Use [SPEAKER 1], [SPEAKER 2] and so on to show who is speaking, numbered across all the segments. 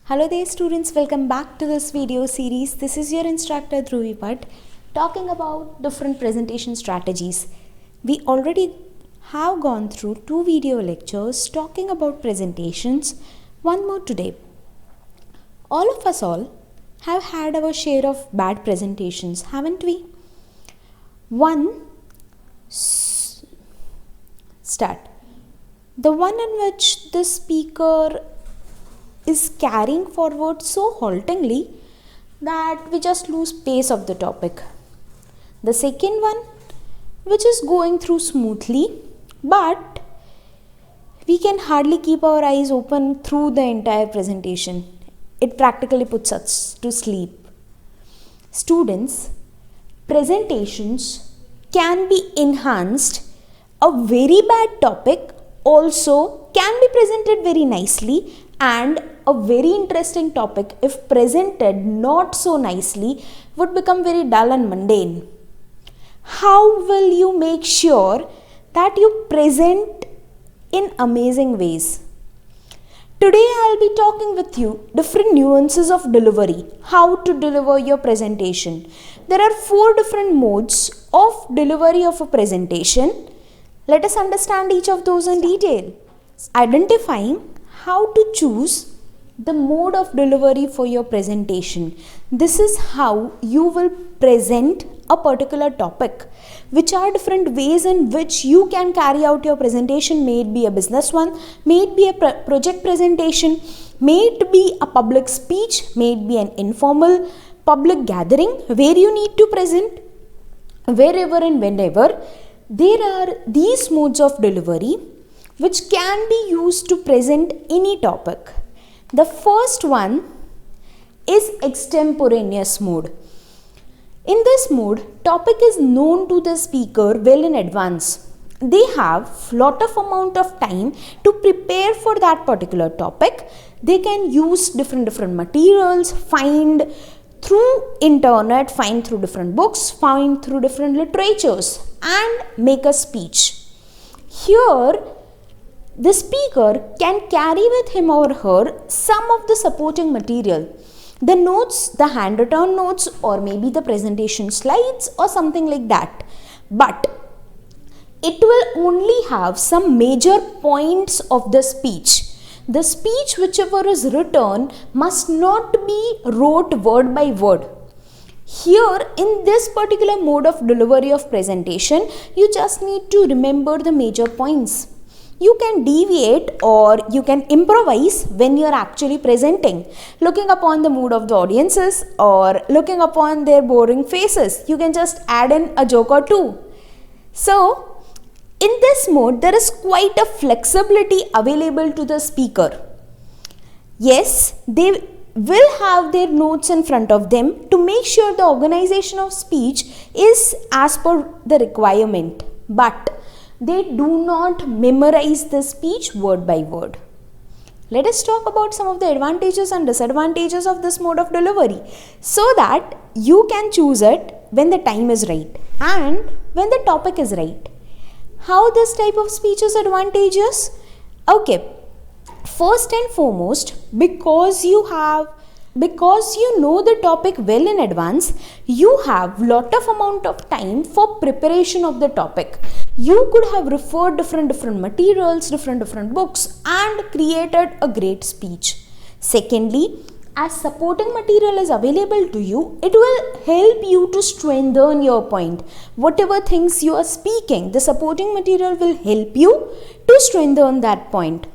[SPEAKER 1] Hello there students, welcome back to this video series. This is your instructor Dhruvi Bhatt talking about different presentation strategies. We already have gone through 2 video lectures talking about presentations, one more today. All of us have had our share of bad presentations, haven't we? Start. The one in which the speaker is carrying forward so haltingly that we just lose pace of the topic. The second one, which is going through smoothly, but we can hardly keep our eyes open through the entire presentation. It practically puts us to sleep. Students, presentations can be enhanced. A very bad topic also can be presented very nicely, and a very interesting topic, if presented not so nicely, would become very dull and mundane. How will you make sure that you present in amazing ways? Today I'll be talking with you different nuances of delivery, how to deliver your presentation. There are 4 different modes of delivery of a presentation. Let us understand each of those in detail. Identifying how to choose the mode of delivery for your presentation. This is how you will present a particular topic, which are different ways in which you can carry out your presentation. May it be a business one, may it be a project presentation, may it be a public speech, may it be an informal public gathering where you need to present wherever and whenever. There are these modes of delivery which can be used to present any topic. The first one is extemporaneous mode. In this mode, topic is known to the speaker well in advance. They have lot of amount of time to prepare for that particular topic. They can use different materials, find through internet, find through different books, find through different literatures, and make a speech. Here, the speaker can carry with him or her some of the supporting material. The notes, the handwritten notes, or maybe the presentation slides or something like that. But it will only have some major points of the speech. The speech whichever is written must not be wrote word by word. Here in this particular mode of delivery of presentation, you just need to remember the major points. You can deviate or you can improvise when you are actually presenting. Looking upon the mood of the audiences or looking upon their boring faces, you can just add in a joke or two. So, in this mode, there is quite a flexibility available to the speaker. Yes, they will have their notes in front of them to make sure the organization of speech is as per the requirement. But they do not memorize the speech word by word. Let us talk about some of the advantages and disadvantages of this mode of delivery so that you can choose it when the time is right and when the topic is right. How this type of speech is advantageous? Okay, first and foremost, because you know the topic well in advance, you have lot of amount of time for preparation of the topic. You could have referred different materials, different books, and created a great speech. Secondly, as supporting material is available to you, it will help you to strengthen your point. Whatever things you are speaking, the supporting material will help you to strengthen that point.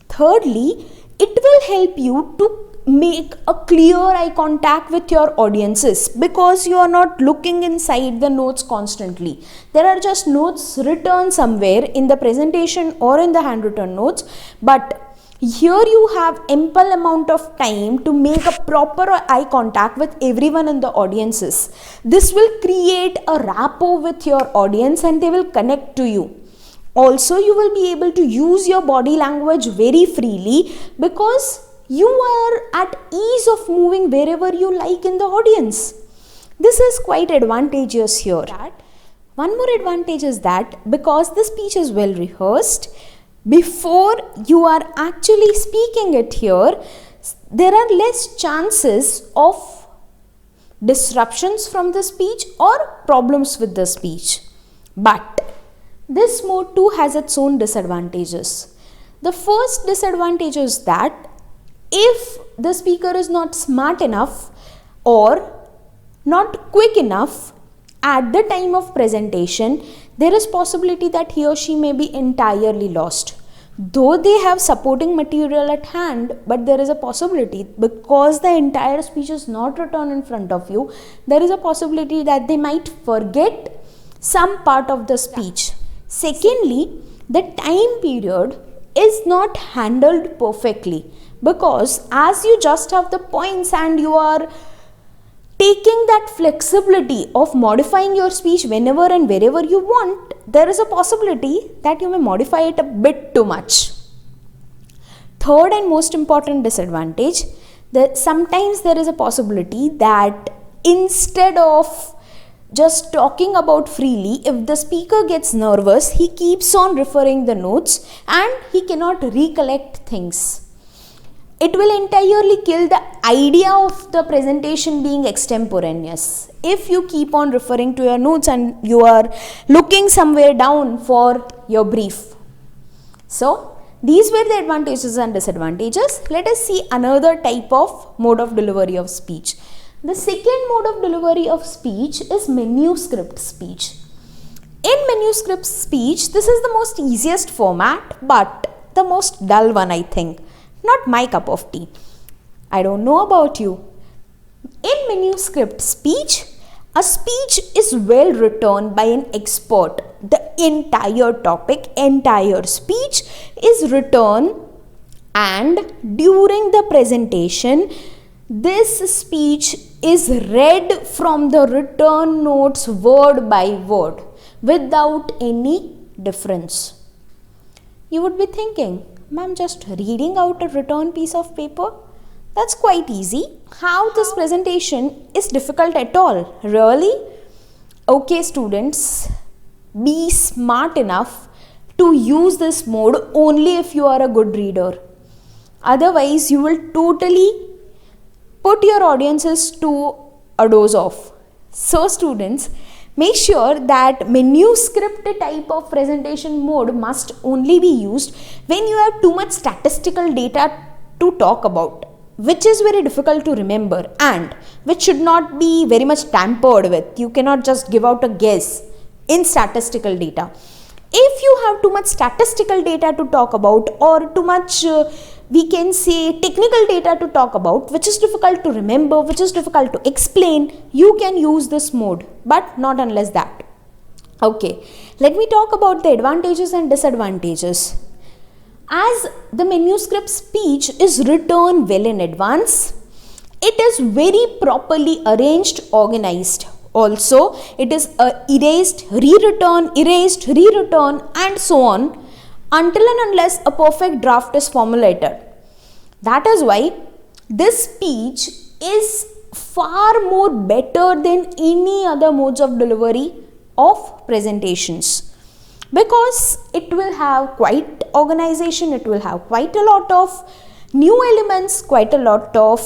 [SPEAKER 1] Thirdly, it will help you to make a clear eye contact with your audiences because you are not looking inside the notes constantly. There are just notes written somewhere in the presentation or in the handwritten notes, but here you have ample amount of time to make a proper eye contact with everyone in the audiences. This will create a rapport with your audience and they will connect to you. Also, you will be able to use your body language very freely because you are at ease of moving wherever you like in the audience. This is quite advantageous here. One more advantage is that because the speech is well rehearsed, before you are actually speaking it here, there are less chances of disruptions from the speech or problems with the speech. But this mode too has its own disadvantages. The first disadvantage is that if the speaker is not smart enough or not quick enough at the time of presentation, there is possibility that he or she may be entirely lost. Though they have supporting material at hand, but there is a possibility, because the entire speech is not written in front of you, there is a possibility that they might forget some part of the speech. Secondly, the time period is not handled perfectly, because as you just have the points and you are taking that flexibility of modifying your speech whenever and wherever you want, there is a possibility that you may modify it a bit too much. Third and most important disadvantage, that sometimes there is a possibility that instead of just talking about freely, if the speaker gets nervous, he keeps on referring the notes and he cannot recollect things. It will entirely kill the idea of the presentation being extemporaneous. If you keep on referring to your notes and you are looking somewhere down for your brief. So, these were the advantages and disadvantages. Let us see another type of mode of delivery of speech. The second mode of delivery of speech is manuscript speech. In manuscript speech, this is the most easiest format, but the most dull one, I think. Not my cup of tea. I don't know about you. In manuscript speech, a speech is well written by an expert. The entire topic, entire speech is written, and during the presentation, this speech is read from the written notes word by word without any difference. You would be thinking, ma'am, just reading out a written piece of paper? That's quite easy. How this presentation is difficult at all? Really? Okay, students, be smart enough to use this mode only if you are a good reader. Otherwise, you will totally put your audiences to a doze off. So, students, make sure that manuscript type of presentation mode must only be used when you have too much statistical data to talk about, which is very difficult to remember and which should not be very much tampered with. You cannot just give out a guess in statistical data. If you have too much statistical data to talk about or too much we can say technical data to talk about, which is difficult to remember, which is difficult to explain, you can use this mode, but not unless that. Okay, let me talk about the advantages and disadvantages. As the manuscript speech is written well in advance, it is very properly arranged, organized. Also, it is erased, rewritten, and so on, until and unless a perfect draft is formulated. That is why this speech is far more better than any other modes of delivery of presentations, because it will have quite organization, it will have quite a lot of new elements, quite a lot of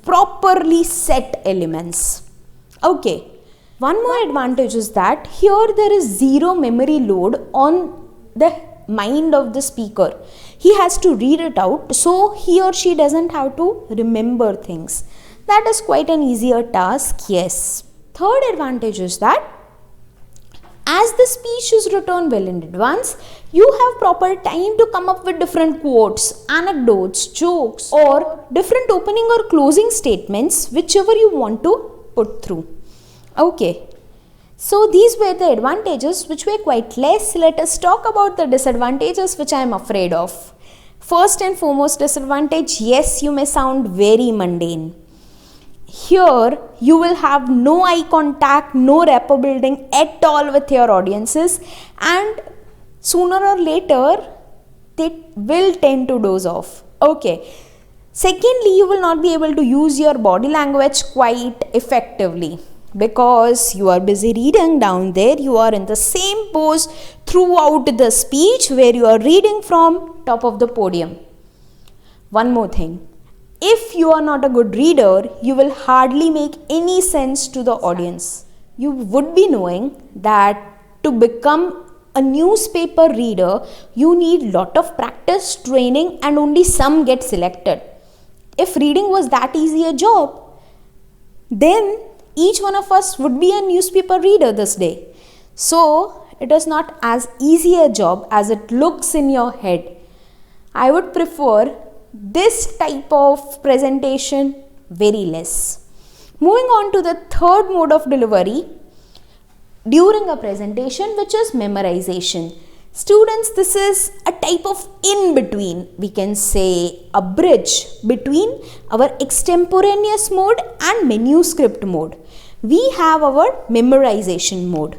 [SPEAKER 1] properly set elements. Okay, one more advantage is that here there is zero memory load on the mind of the speaker. He has to read it out, so he or she doesn't have to remember things. That is quite an easier task, yes. Third advantage is that as the speech is written well in advance, you have proper time to come up with different quotes, anecdotes, jokes, or different opening or closing statements, whichever you want to put through. Okay. So these were the advantages, which were quite less. Let us talk about the disadvantages, which I am afraid of. First and foremost disadvantage, yes, you may sound very mundane. Here you will have no eye contact, no rapport building at all with your audiences, and sooner or later they will tend to doze off. Okay, Secondly, you will not be able to use your body language quite effectively because you are busy reading down there. You are in the same pose throughout the speech where you are reading from top of the podium. One more thing. If you are not a good reader, you will hardly make any sense to the audience. You would be knowing that to become a newspaper reader, you need lot of practice, training, and only some get selected. If reading was that easy a job, then each one of us would be a newspaper reader this day. So, it is not as easy a job as it looks in your head. I would prefer this type of presentation very less. Moving on to the third mode of delivery during a presentation, which is memorization. Students, this is a type of in-between, we can say a bridge between our extemporaneous mode and manuscript mode. We have our memorization mode.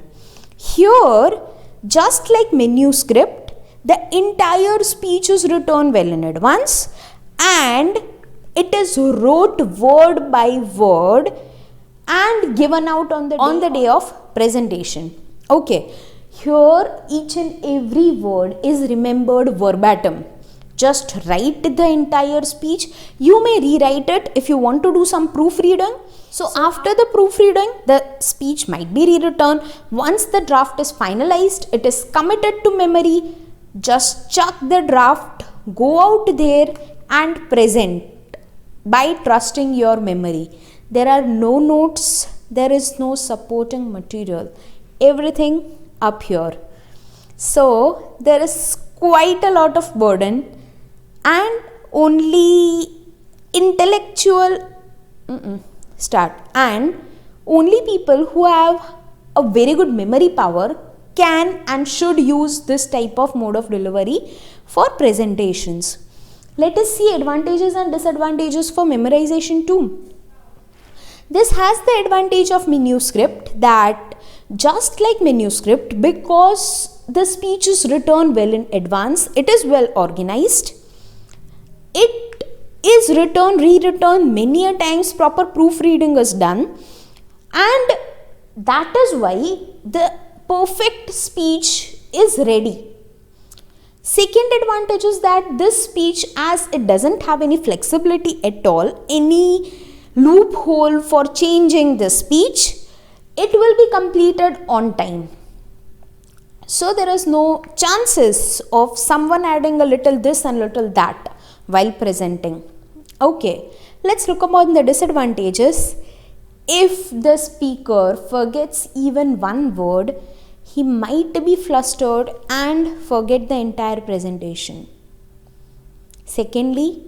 [SPEAKER 1] Here, just like manuscript, the entire speech is written well in advance and it is wrote word by word and given out on the day of presentation. Okay. Here, each and every word is remembered verbatim. Just write the entire speech. You may rewrite it if you want to do some proofreading. So, after the proofreading, the speech might be rewritten. Once the draft is finalized, it is committed to memory. Just chuck the draft, go out there and present by trusting your memory. There are no notes, there is no supporting material. Everything up here. So there is quite a lot of burden and only intellectual and only people who have a very good memory power can and should use this type of mode of delivery for presentations. Let us see advantages and disadvantages for memorization too. This has the advantage of manuscript that just like manuscript, because the speech is written well in advance, it is well organized, it is written, rewritten many a times, proper proofreading is done, and that is why the perfect speech is ready. Second advantage is that this speech, as it doesn't have any flexibility at all, any loophole for changing the speech, it will be completed on time. So there is no chances of someone adding a little this and little that while presenting. Okay, let's look upon the disadvantages. If the speaker forgets even one word, he might be flustered and forget the entire presentation. Secondly,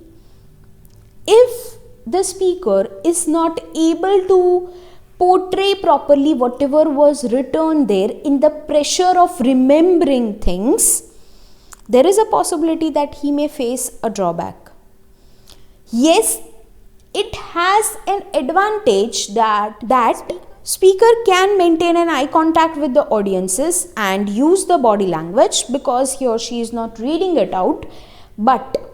[SPEAKER 1] if the speaker is not able to portray properly whatever was written there in the pressure of remembering things, there is a possibility that he may face a drawback. Yes, it has an advantage that speaker can maintain an eye contact with the audiences and use the body language because he or she is not reading it out, but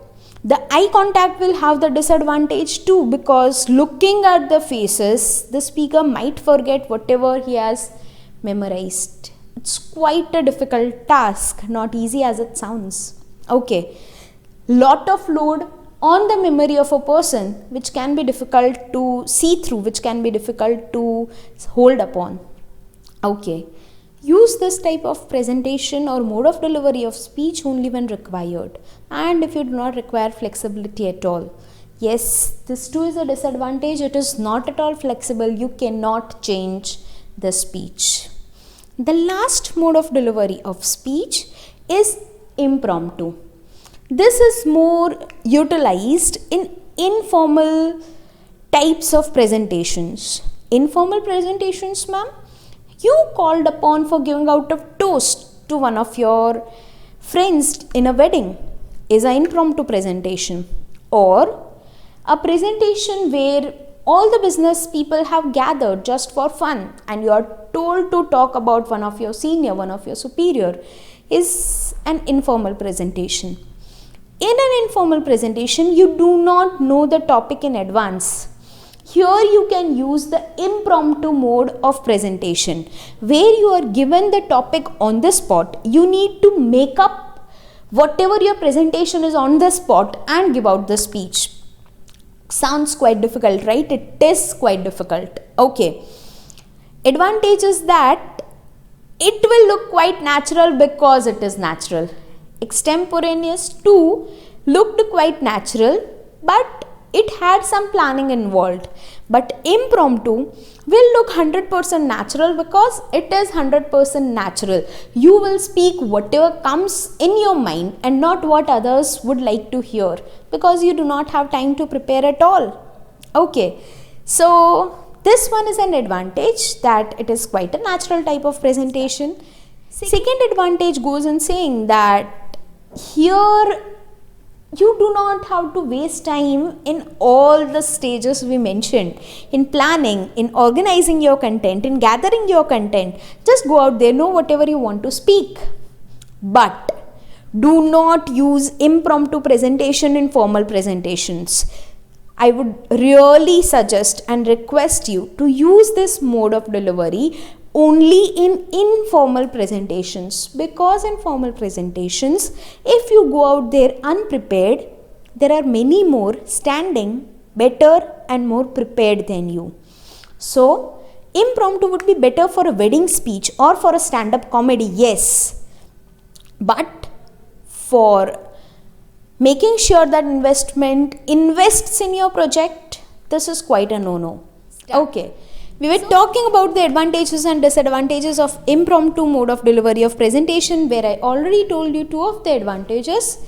[SPEAKER 1] the eye contact will have the disadvantage too, because looking at the faces, the speaker might forget whatever he has memorized. It's quite a difficult task, not easy as it sounds. Okay, lot of load on the memory of a person, which can be difficult to see through, which can be difficult to hold upon. Okay, use this type of presentation or mode of delivery of speech only when required, and if you do not require flexibility at all. Yes, this too is a disadvantage. It is not at all flexible. You cannot change the speech. The last mode of delivery of speech is impromptu. This is more utilized in informal types of presentations. Informal presentations, ma'am, you called upon for giving out a toast to one of your friends in a wedding is an impromptu presentation, or a presentation where all the business people have gathered just for fun and you are told to talk about one of your senior, one of your superior, is an informal presentation. In an informal presentation, you do not know the topic in advance. Here you can use the impromptu mode of presentation, where you are given the topic on the spot. You need to make up whatever your presentation is on the spot and give out the speech. Sounds quite difficult, right? It is quite difficult. Okay. Advantage is that it will look quite natural because it is natural. Extemporaneous too looked quite natural, but it had some planning involved. But impromptu will look 100% natural because it is 100% natural. You will speak whatever comes in your mind and not what others would like to hear, because you do not have time to prepare at all. Okay, so this one is an advantage, that it is quite a natural type of presentation. Second advantage goes in saying that here you do not have to waste time in all the stages we mentioned, in planning, in organizing your content, in gathering your content. Just go out there, know whatever you want to speak. But do not use impromptu presentation in formal presentations. I would really suggest and request you to use this mode of delivery only in informal presentations, because in formal presentations, if you go out there unprepared, there are many more standing better and more prepared than you. So impromptu would be better for a wedding speech or for a stand-up comedy, yes, but for making sure that investment invests in your project, this is quite a no-no. Okay. We were talking about the advantages and disadvantages of impromptu mode of delivery of presentation, where I already told you two of the advantages.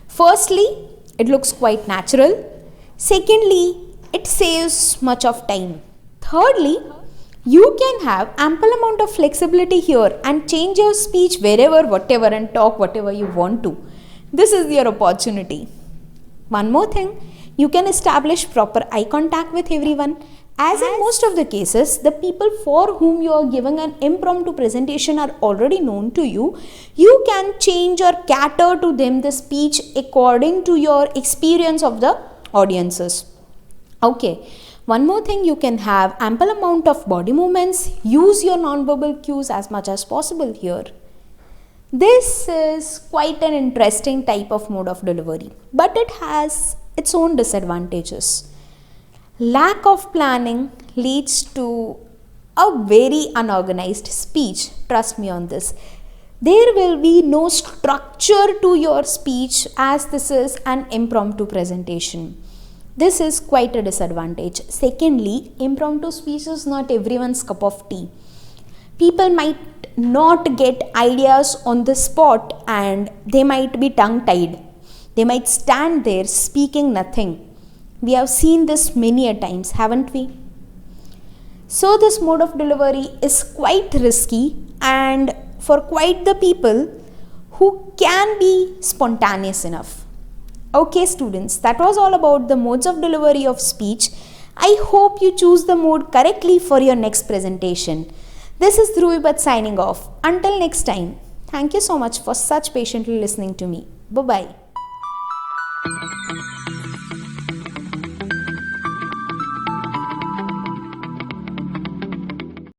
[SPEAKER 1] Firstly, it looks quite natural. Secondly, it saves much of time. Thirdly, you can have ample amount of flexibility here and change your speech wherever, whatever, and talk whatever you want to. This is your opportunity. One more thing, you can establish proper eye contact with everyone. As in most of the cases, the people for whom you are giving an impromptu presentation are already known to you. You can change or cater to them the speech according to your experience of the audiences. Okay. One more thing, you can have ample amount of body movements. Use your non-verbal cues as much as possible here. This is quite an interesting type of mode of delivery, but it has its own disadvantages. Lack of planning leads to a very unorganized speech. Trust me on this. There will be no structure to your speech, as this is an impromptu presentation. This is quite a disadvantage. Secondly, impromptu speech is not everyone's cup of tea. People might not get ideas on the spot and they might be tongue-tied. They might stand there speaking nothing. We have seen this many a times, haven't we? So this mode of delivery is quite risky, and for quite the people who can be spontaneous enough. Okay students, that was all about the modes of delivery of speech. I hope you choose the mode correctly for your next presentation. This is Dhruvi Bhatt signing off. Until next time, thank you so much for such patiently listening to me. Bye-bye.